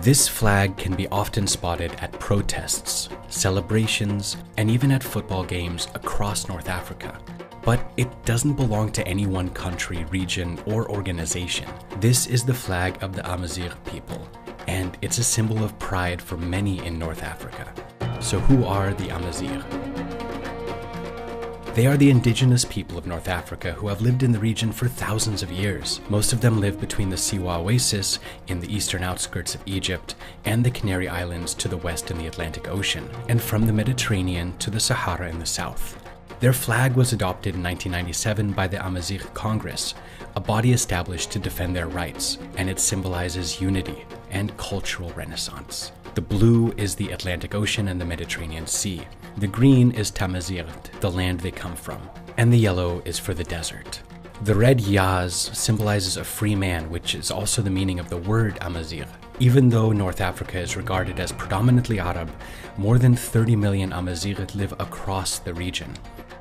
This flag can be often spotted at protests, celebrations, and even at football games across North Africa. But it doesn't belong to any one country, region, or organization. This is the flag of the Amazigh people, and it's a symbol of pride for many in North Africa. So who are the Amazigh? They are the indigenous people of North Africa who have lived in the region for thousands of years. Most of them live between the Siwa Oasis in the eastern outskirts of Egypt and the Canary Islands to the west in the Atlantic Ocean, and from the Mediterranean to the Sahara in the south. Their flag was adopted in 1997 by the Amazigh Congress, a body established to defend their rights, and it symbolizes unity and cultural renaissance. The blue is the Atlantic Ocean and the Mediterranean Sea. The green is Tamazight, the land they come from, and the yellow is for the desert. The red Yaz symbolizes a free man, which is also the meaning of the word Amazigh. Even though North Africa is regarded as predominantly Arab, more than 30 million Amazigh live across the region,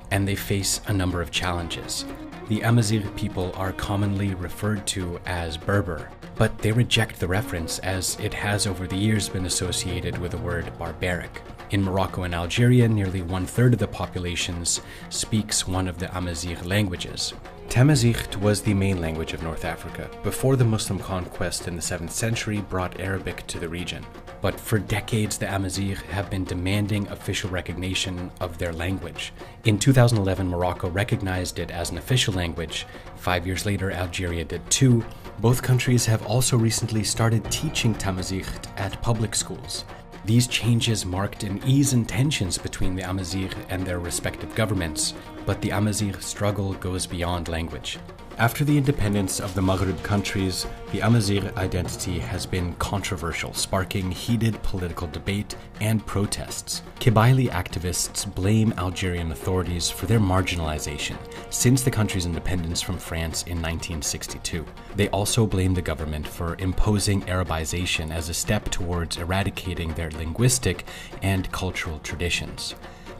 and they face a number of challenges. The Amazigh people are commonly referred to as Berber, but they reject the reference as it has over the years been associated with the word barbaric. In Morocco and Algeria, nearly 1/3 of the population speaks one of the Amazigh languages. Tamazight was the main language of North Africa before the Muslim conquest in the 7th century brought Arabic to the region. But for decades, the Amazigh have been demanding official recognition of their language. In 2011, Morocco recognized it as an official language. 5 years later, Algeria did too. Both countries have also recently started teaching Tamazight at public schools. These changes marked an ease in tensions between the Amazigh and their respective governments, but the Amazigh struggle goes beyond language. After the independence of the Maghreb countries, the Amazigh identity has been controversial, sparking heated political debate and protests. Kabylie activists blame Algerian authorities for their marginalization since the country's independence from France in 1962. They also blame the government for imposing Arabization as a step towards eradicating their linguistic and cultural traditions.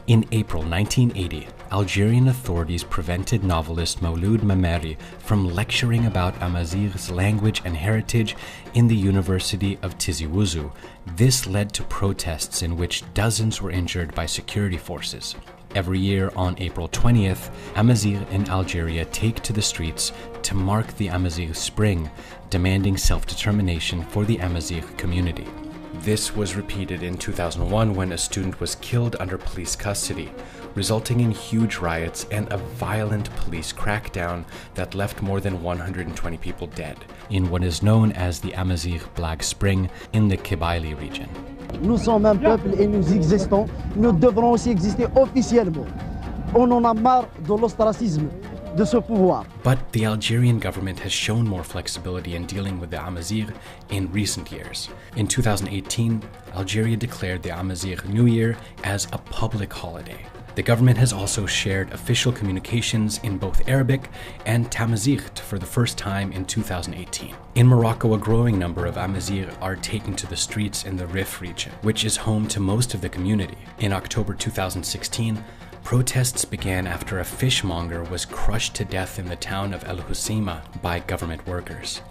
In April 1980, Algerian authorities prevented novelist Mouloud Mameri from lecturing about Amazigh's language and heritage in the University of Tizi Ouzou. This led to protests in which dozens were injured by security forces. Every year on April 20th, Amazigh in Algeria take to the streets to mark the Amazigh Spring, demanding self-determination for the Amazigh community. This was repeated in 2001 when a student was killed under police custody, resulting in huge riots and a violent police crackdown that left more than 120 people dead in what is known as the Amazigh Black Spring in the Kabylie region. Nous sommes un peuple et nous existons. Nous devrons aussi exister officiellement. On en a marre de l'ostracisme. But the Algerian government has shown more flexibility in dealing with the Amazigh in recent years. In 2018, Algeria declared the Amazigh New Year as a public holiday. The government has also shared official communications in both Arabic and Tamazight for the first time in 2018. In Morocco, a growing number of Amazigh are taken to the streets in the Rif region, which is home to most of the community. In October 2016, protests began after a fishmonger was crushed to death in the town of El Hoceima by government workers.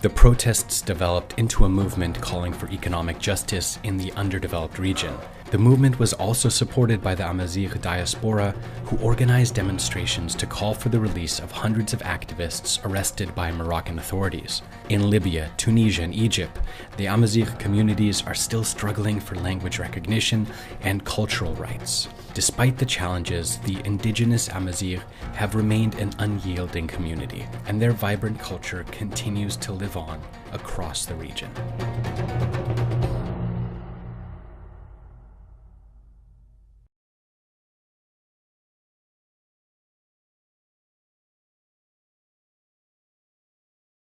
The protests developed into a movement calling for economic justice in the underdeveloped region. The movement was also supported by the Amazigh diaspora, who organized demonstrations to call for the release of hundreds of activists arrested by Moroccan authorities. In Libya, Tunisia, and Egypt, the Amazigh communities are still struggling for language recognition and cultural rights. Despite the challenges, the indigenous Amazigh have remained an unyielding community, and their vibrant culture continues to live on across the region.